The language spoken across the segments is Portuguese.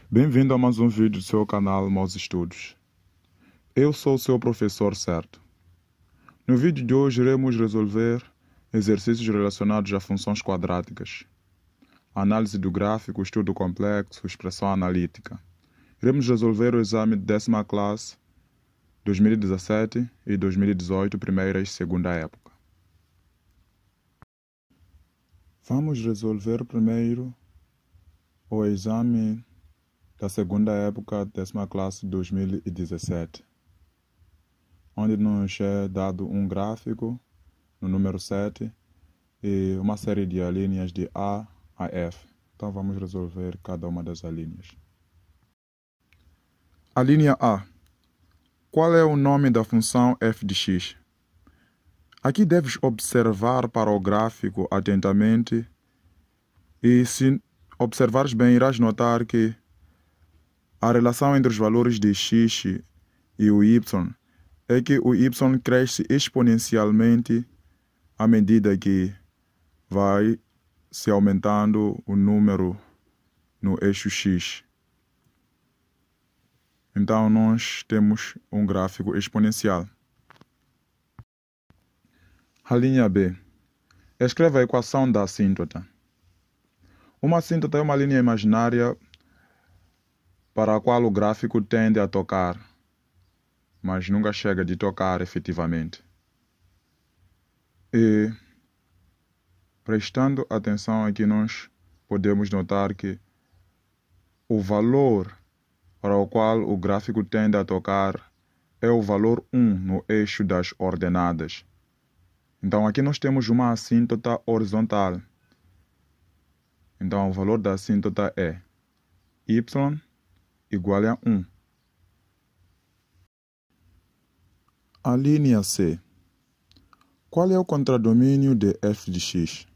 Bem-vindo a mais um vídeo do seu canal Meus Estudos. Eu sou o seu professor certo. No vídeo de hoje iremos resolver exercícios relacionados a funções quadráticas, análise do gráfico, estudo complexo, expressão analítica. Iremos resolver o exame de 10ª classe 2017 e 2018, primeira e segunda época. Vamos resolver primeiro o exame da segunda época, 10ª classe 2017, onde nos é dado um gráfico no número 7 e uma série de alíneas de A a F. Então vamos resolver cada uma das alíneas. A linha A. Qual é o nome da função f de x? Aqui deves observar para o gráfico atentamente e, se observares bem, irás notar que a relação entre os valores de x e o y é que o y cresce exponencialmente à medida que vai se aumentando o número no eixo x. Então nós temos um gráfico exponencial. A linha B. Escreva a equação da assíntota. Uma assíntota é uma linha imaginária para a qual o gráfico tende a tocar, mas nunca chega de tocar efetivamente. E, prestando atenção aqui, nós podemos notar que o valor para o qual o gráfico tende a tocar é o valor 1 no eixo das ordenadas. Então aqui nós temos uma assíntota horizontal. Então o valor da assíntota é y igual a 1. A linha C. Qual é o contradomínio de f de x?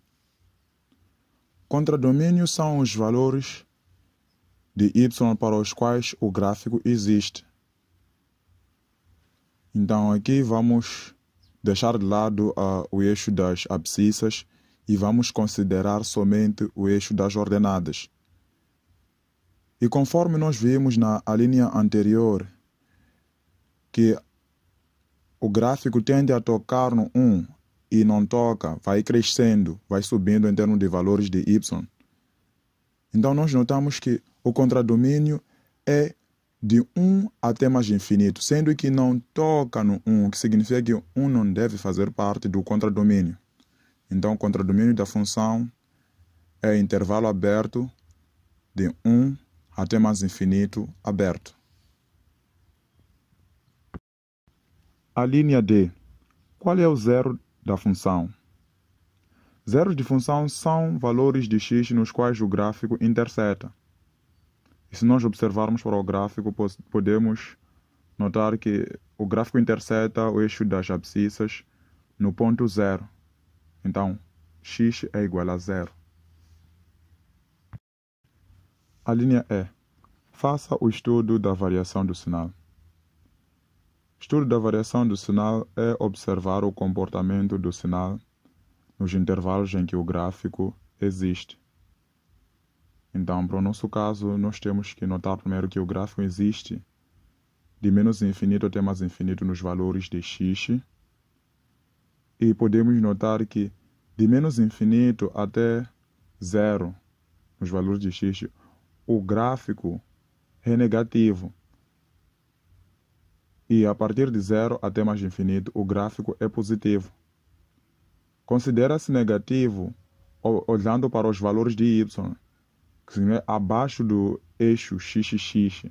Contradomínio são os valores de y para os quais o gráfico existe. Então aqui vamos deixar de lado o eixo das abscissas e vamos considerar somente o eixo das ordenadas. E conforme nós vimos na linha anterior, que o gráfico tende a tocar no 1 e não toca, vai crescendo, vai subindo em termos de valores de y. Então nós notamos que o contradomínio é de 1 até mais infinito, sendo que não toca no 1, o que significa que o 1 não deve fazer parte do contradomínio. Então o contradomínio da função é intervalo aberto de 1 até mais infinito aberto. A linha D. Qual é o zero da função? Zeros de função são valores de x nos quais o gráfico interseta. E se nós observarmos para o gráfico, podemos notar que o gráfico interseta o eixo das abscissas no ponto 0. Então, x é igual a 0. A linha E. Faça o estudo da variação do sinal. O estudo da variação do sinal é observar o comportamento do sinal nos intervalos em que o gráfico existe. Então, para o nosso caso, nós temos que notar primeiro que o gráfico existe de menos infinito até mais infinito nos valores de x. E podemos notar que de menos infinito até 0 nos valores de x, o gráfico é negativo. E a partir de 0 até mais infinito, o gráfico é positivo. Considera-se negativo olhando para os valores de y, que é abaixo do eixo xx.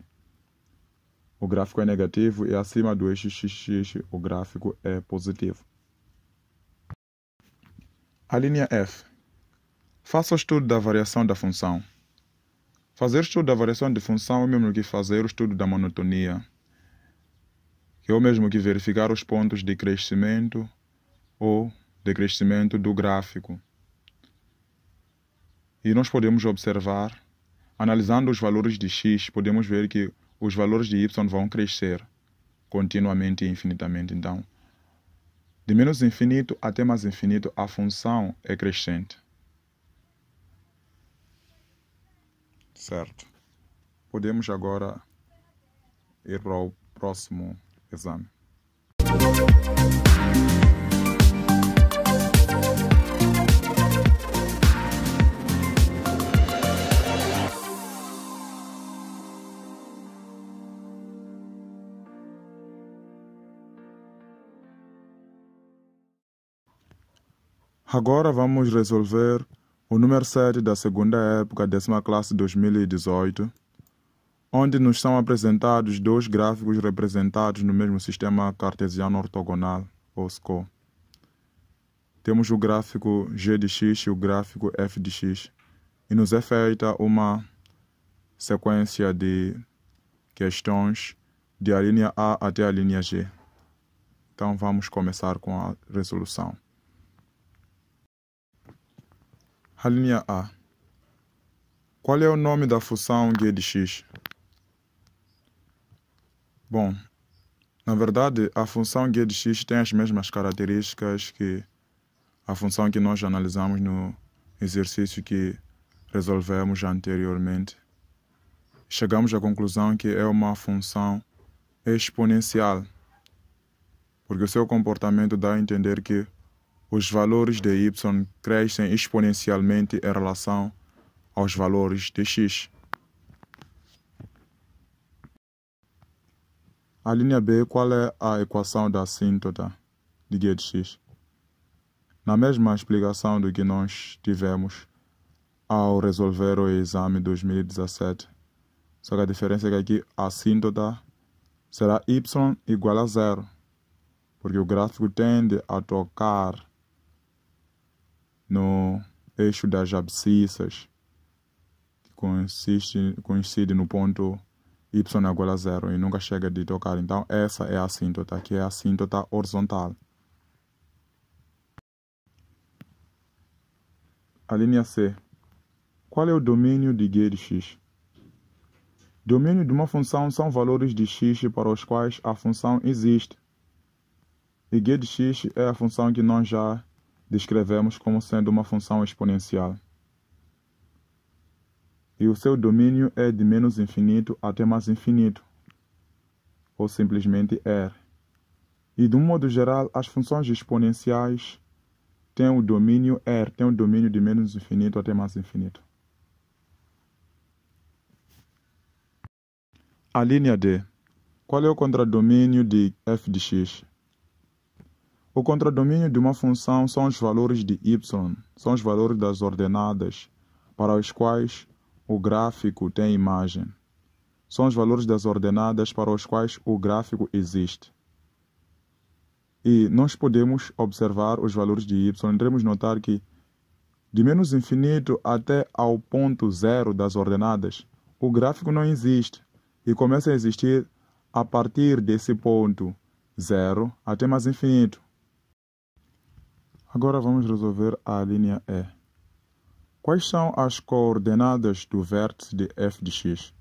O gráfico é negativo e acima do eixo xx o gráfico é positivo. A linha F. Faça o estudo da variação da função. Fazer o estudo da variação de função é o mesmo que fazer o estudo da monotonia, que é o mesmo que verificar os pontos de crescimento ou decrescimento do gráfico. E nós podemos observar, analisando os valores de x, podemos ver que os valores de y vão crescer continuamente e infinitamente. Então, de menos infinito até mais infinito, a função é crescente. Certo. podemos agora ir para o próximo exame. Agora vamos resolver o número 7 da segunda época, 10ª classe 2018, onde nos são apresentados dois gráficos representados no mesmo sistema cartesiano ortogonal, ou SCO. Temos o gráfico g de x e o gráfico f de x, e nos é feita uma sequência de questões de a linha A até a linha G. Então vamos começar com a resolução. A linha A. Qual é o nome da função g de x? Bom, na verdade, a função g de x tem as mesmas características que a função que nós analisamos no exercício que resolvemos anteriormente. Chegamos à conclusão que é uma função exponencial, porque o seu comportamento dá a entender que os valores de y crescem exponencialmente em relação aos valores de x. A linha B, qual é a equação da assíntota de g de x? Na mesma explicação do que nós tivemos ao resolver o exame 2017, só que a diferença é que aqui a assíntota será y igual a 0, porque o gráfico tende a tocar no eixo das abscissas, que coincide no ponto y igual a 0 e nunca chega de tocar. Então essa é a assíntota, que é a assíntota horizontal. A linha C. Qual é o domínio de g de x? Domínio de uma função são valores de x para os quais a função existe. E g de x é a função que nós já descrevemos como sendo uma função exponencial. E o seu domínio é de menos infinito até mais infinito, ou simplesmente R. E de um modo geral, as funções exponenciais têm o domínio R, têm o domínio de menos infinito até mais infinito. A linha D. Qual é o contradomínio de f de x? O contradomínio de uma função são os valores de y, são os valores das ordenadas para os quais o gráfico tem imagem. São os valores das ordenadas para os quais o gráfico existe. E nós podemos observar os valores de y, devemos notar que de menos infinito até ao ponto 0 das ordenadas, o gráfico não existe e começa a existir a partir desse ponto 0 até mais infinito. Agora vamos resolver a linha E. Quais são as coordenadas do vértice de f de x?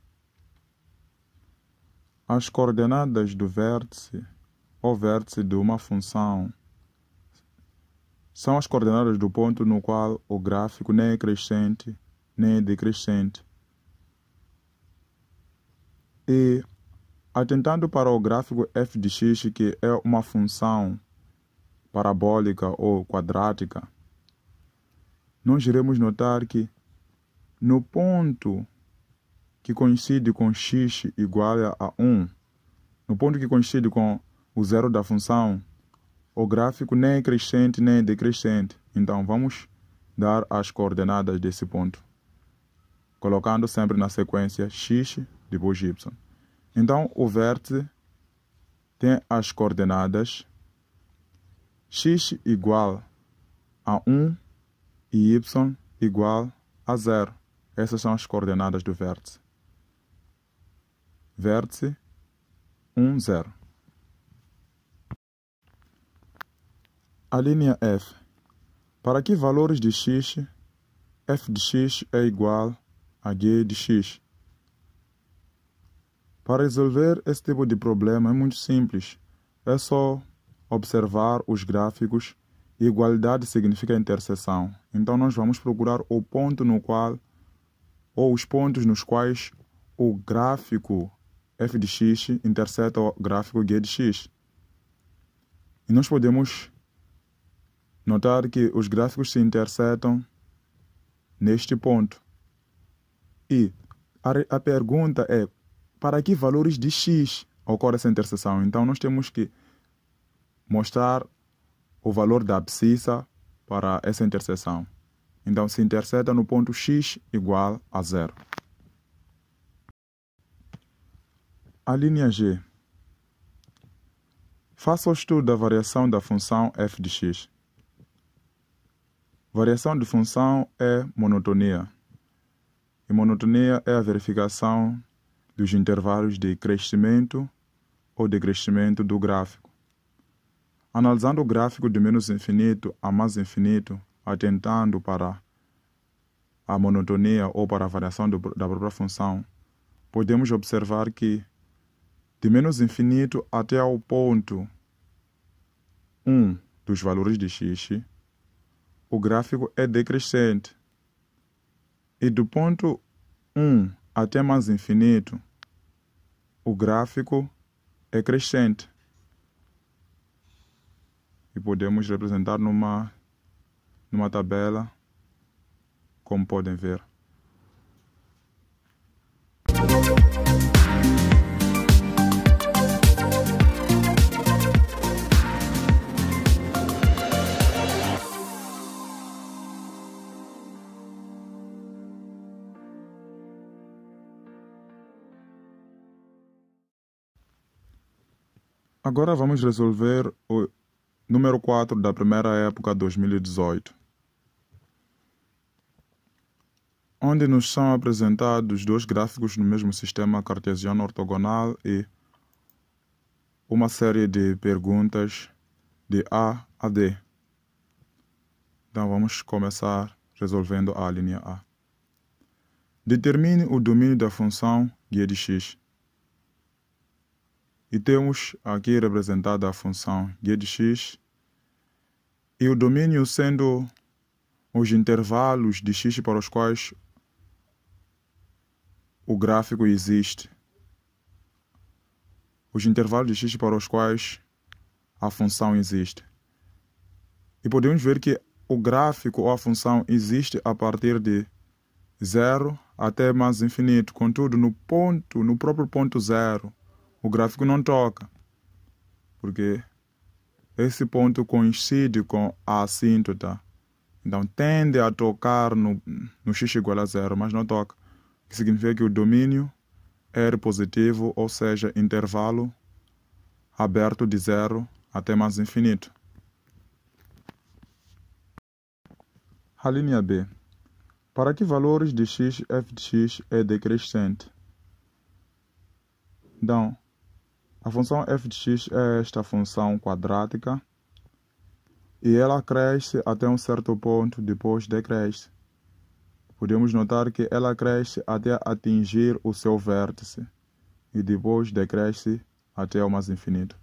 As coordenadas do vértice ou vértice de uma função são as coordenadas do ponto no qual o gráfico nem é crescente nem é decrescente. E atentando para o gráfico f de x, que é uma função parabólica ou quadrática, nós iremos notar que no ponto que coincide com x igual a 1, no ponto que coincide com o zero da função, o gráfico nem é crescente nem é decrescente. Então vamos dar as coordenadas desse ponto, colocando sempre na sequência x depois y. Então o vértice tem as coordenadas x igual a 1 e y igual a 0. Essas são as coordenadas do vértice. Vértice 1, 0. A linha F. Para que valores de x, f de x é igual a g de x? Para resolver esse tipo de problema é muito simples. É só observar os gráficos e igualdade significa interseção. Então nós vamos procurar o ponto no qual, ou os pontos nos quais o gráfico f de x interseta o gráfico g de x. E nós podemos notar que os gráficos se intersetam neste ponto. E a pergunta é, para que valores de x ocorre essa interseção? Então nós temos que mostrar o valor da abscissa para essa interseção. Então se interseta no ponto x igual a 0. A linha G. Faça o estudo da variação da função f de x. Variação de função é monotonia. E monotonia é a verificação dos intervalos de crescimento ou decrescimento do gráfico. Analisando o gráfico de menos infinito a mais infinito, atentando para a monotonia ou para a variação da própria função, podemos observar que de menos infinito até ao ponto 1 dos valores de x, o gráfico é decrescente. E do ponto 1 até mais infinito, o gráfico é crescente. E podemos representar numa tabela, como podem ver. Agora vamos resolver o número 4 da primeira época 2018, onde nos são apresentados dois gráficos no mesmo sistema cartesiano ortogonal e uma série de perguntas de A a D. Então vamos começar resolvendo a linha A. Determine o domínio da função g de x. E temos aqui representada a função g de x e o domínio sendo os intervalos de x para os quais o gráfico existe. Os intervalos de x para os quais a função existe. E podemos ver que o gráfico ou a função existe a partir de 0 até mais infinito. Contudo, no próprio ponto 0, o gráfico não toca, porque esse ponto coincide com a assíntota. Então tende a tocar no x igual a 0, mas não toca. O que significa que o domínio é positivo, ou seja, intervalo aberto de 0 até mais infinito. A linha B. Para que valores de x, f de x é decrescente? Então, a função f de x é esta função quadrática e ela cresce até um certo ponto, depois decresce. Podemos notar que ela cresce até atingir o seu vértice e depois decresce até o mais infinito.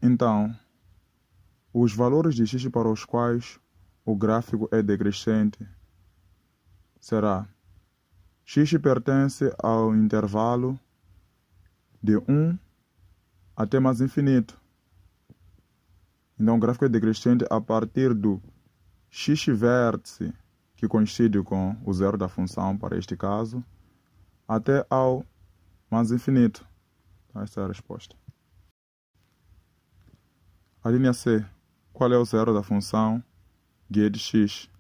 Então, os valores de x para os quais o gráfico é decrescente será x pertence ao intervalo de 1 até mais infinito. Então o gráfico é decrescente a partir do x vértice, que coincide com o zero da função para este caso, até ao mais infinito. Então, essa é a resposta. A linha C. Qual é o zero da função g de x?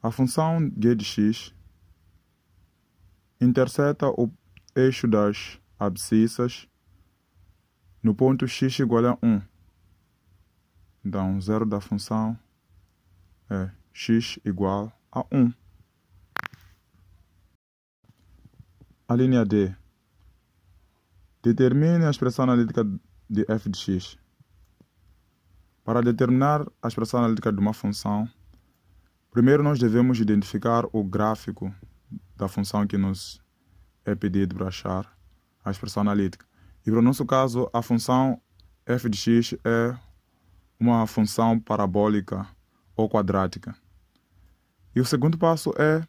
A função g de x interseta o eixo das abscissas no ponto x igual a 1. Então, o zero da função é x igual a 1. A linha D. Determine a expressão analítica de f de x. Para determinar a expressão analítica de uma função, primeiro nós devemos identificar o gráfico da função que nos é pedido para achar a expressão analítica. E para o nosso caso, a função f de x é uma função parabólica ou quadrática. E o segundo passo é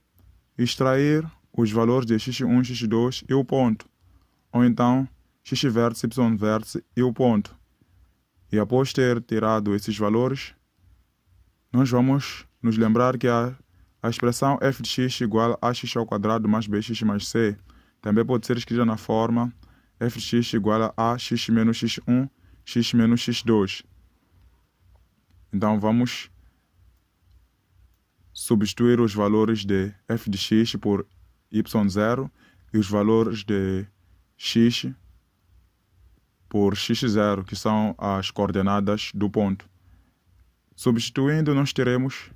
extrair os valores de x1, x2 e o ponto, ou então x vértice, y vértice e o ponto. E após ter tirado esses valores, nós vamos nos lembrar que a expressão f de x igual a x ao quadrado mais bx mais c também pode ser escrita na forma f de x igual a x menos x1, x menos x2. Então vamos substituir os valores de f de x por y0 e os valores de x por x0, que são as coordenadas do ponto. Substituindo, nós teremos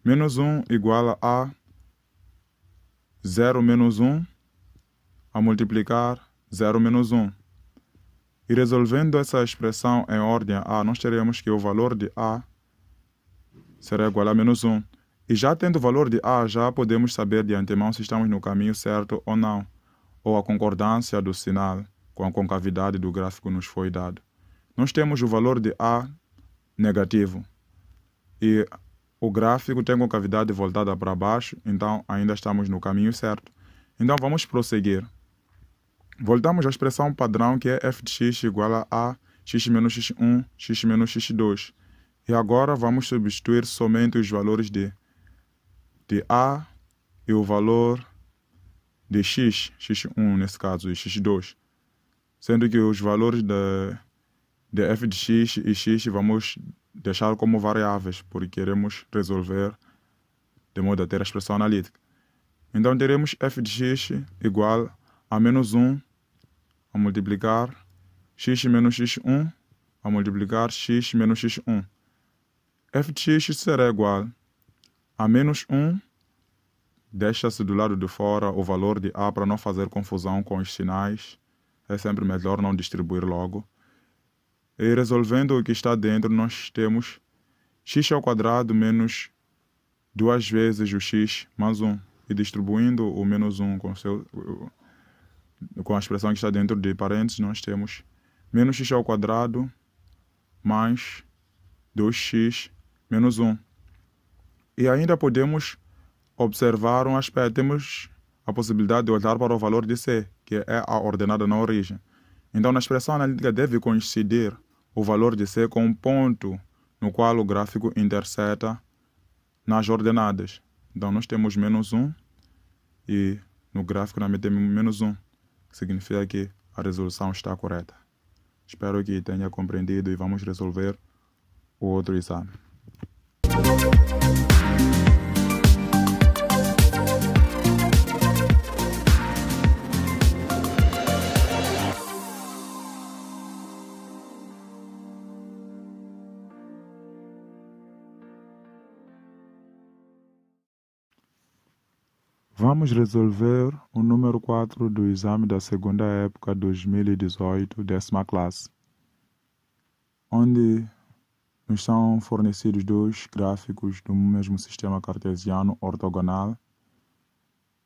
menos 1 igual a 0 menos 1 a multiplicar 0 menos 1. E resolvendo essa expressão em ordem a, nós teremos que o valor de a será igual a menos 1. E já tendo o valor de a, já podemos saber de antemão se estamos no caminho certo ou não, ou a concordância do sinal com a concavidade do gráfico nos foi dado. Nós temos o valor de a negativo e o gráfico tem concavidade voltada para baixo, então ainda estamos no caminho certo. Então vamos prosseguir. Voltamos à expressão padrão que é f de x igual a x menos x1, x menos x2. E agora vamos substituir somente os valores de a e o valor de x1 nesse caso, e x2. Sendo que os valores de f de x e x vamos deixar como variáveis, porque queremos resolver de modo a ter a expressão analítica. Então teremos f de x igual a menos 1 a multiplicar x menos x1 a multiplicar x menos x1. f de x será igual a menos 1, deixa-se do lado de fora o valor de a para não fazer confusão com os sinais. É sempre melhor não distribuir logo. E resolvendo o que está dentro, nós temos x ao quadrado menos 2 vezes o x mais 1. E distribuindo o menos 1 com a expressão que está dentro de parênteses, nós temos menos x ao quadrado mais 2x menos 1. E ainda podemos observar um aspecto. Temos a possibilidade de olhar para o valor de c, que é a ordenada na origem. Então, na expressão analítica deve coincidir o valor de c com um ponto no qual o gráfico interseta nas ordenadas. Então, nós temos menos 1 e no gráfico também temos menos 1, que significa que a resolução está correta. Espero que tenha compreendido e vamos resolver o outro exame. Vamos resolver o número 4 do exame da segunda época 2018, 10ª classe, onde nos são fornecidos dois gráficos do mesmo sistema cartesiano ortogonal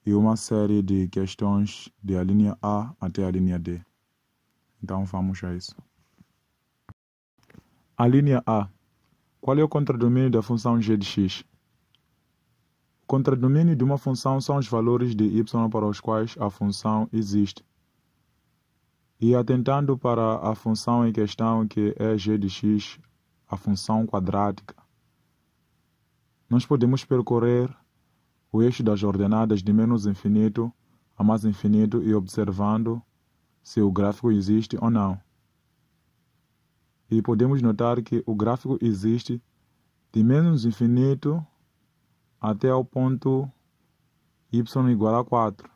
e uma série de questões de a linha A até a linha D. Então vamos a isso. A linha A. Qual é o contradomínio da função g de x? O contradomínio de uma função são os valores de y para os quais a função existe. E atentando para a função em questão, que é g de x, a função quadrática, nós podemos percorrer o eixo das ordenadas de menos infinito a mais infinito e observando se o gráfico existe ou não. E podemos notar que o gráfico existe de menos infinito até ao ponto y igual a 4.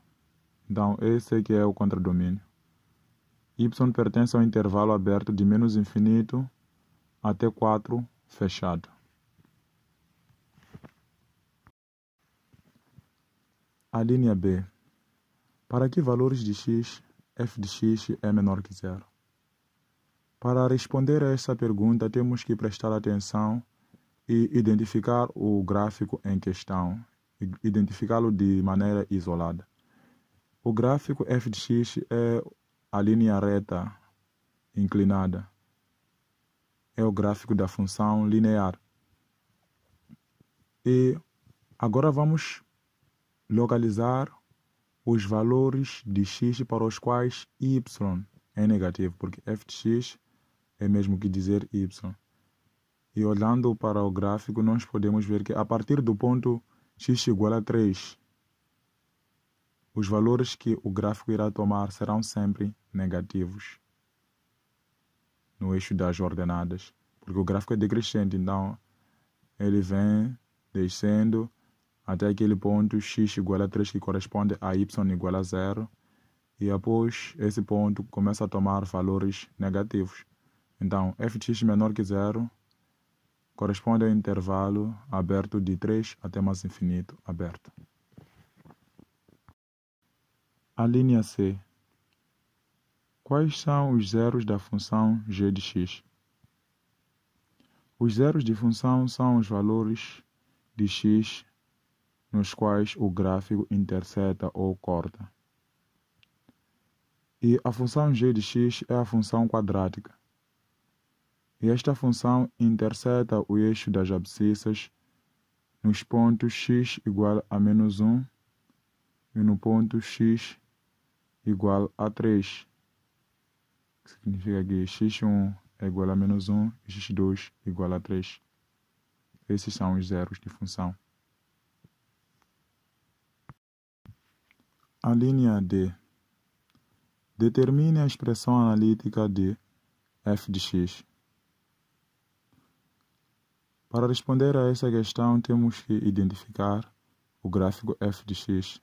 Então, esse aqui é o contradomínio. Y pertence ao intervalo aberto de menos infinito até 4 fechado. A linha B. Para que valores de x, f de x é menor que 0? Para responder a essa pergunta, temos que prestar atenção e identificar o gráfico em questão, identificá-lo de maneira isolada. O gráfico f de x é a linha reta inclinada. É o gráfico da função linear. E agora vamos localizar os valores de x para os quais y é negativo, porque f de x é mesmo que dizer y. E olhando para o gráfico, nós podemos ver que a partir do ponto x igual a 3, os valores que o gráfico irá tomar serão sempre negativos no eixo das ordenadas, porque o gráfico é decrescente, então ele vem descendo até aquele ponto x igual a 3 que corresponde a y igual a 0, e após esse ponto começa a tomar valores negativos. Então f de x menor que 0 corresponde ao intervalo aberto de 3 até mais infinito aberto. A linha C. Quais são os zeros da função g de x? Os zeros de função são os valores de x nos quais o gráfico interseta ou corta. E a função g de x é a função quadrática. E esta função interseta o eixo das abscissas nos pontos x igual a menos 1 e no ponto x igual a 3. Que significa que x1 é igual a menos 1 e x2 igual a 3. Esses são os zeros de função. A linha D. Determine a expressão analítica de f de x. Para responder a essa questão, temos que identificar o gráfico f de x.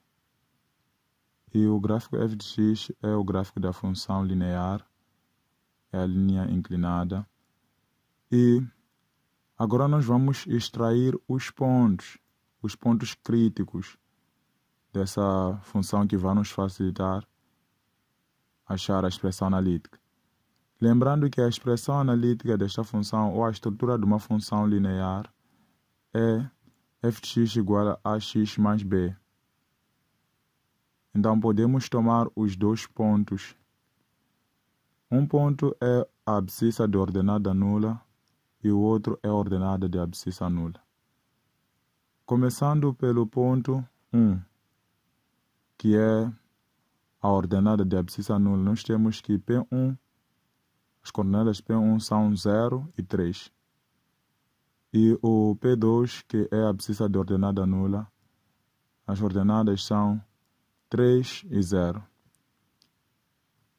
E o gráfico f de x é o gráfico da função linear, é a linha inclinada. E agora nós vamos extrair os pontos críticos dessa função que vai nos facilitar achar a expressão analítica. Lembrando que a expressão analítica desta função ou a estrutura de uma função linear é f de x igual a ax mais b. Então podemos tomar os dois pontos. Um ponto é a abscissa de ordenada nula e o outro é a ordenada de abscissa nula. Começando pelo ponto 1, que é a ordenada de abscissa nula, nós temos que P1, as coordenadas P1 são 0 e 3. E o P2, que é a abscissa de ordenada nula, as ordenadas são 3 e 0.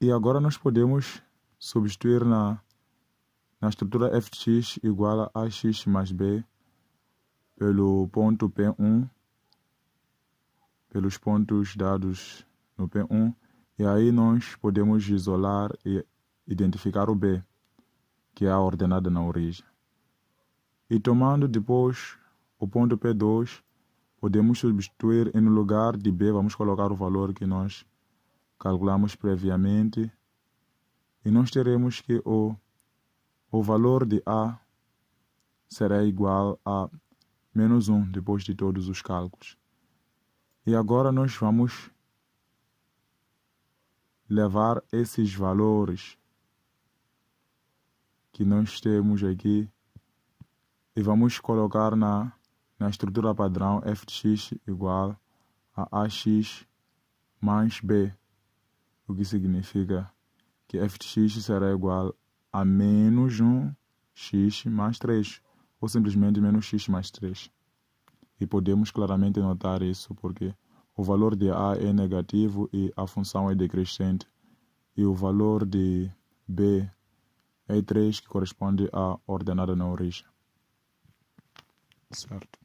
E agora nós podemos substituir na estrutura f de x igual a ax mais b pelo ponto P1, pelos pontos dados no P1, e aí nós podemos isolar e identificar o b, que é a ordenada na origem. E tomando depois o ponto P2, podemos substituir e no lugar de b vamos colocar o valor que nós calculamos previamente, e nós teremos que o valor de a será igual a menos 1 depois de todos os cálculos. E agora nós vamos levar esses valores que nós temos aqui e vamos colocar na estrutura padrão f de x igual a ax mais b, o que significa que f de x será igual a menos 1x mais 3, ou simplesmente menos x mais 3. E podemos claramente notar isso porque o valor de a é negativo e a função é decrescente, e o valor de b é 3, que corresponde à ordenada na origem. Certo.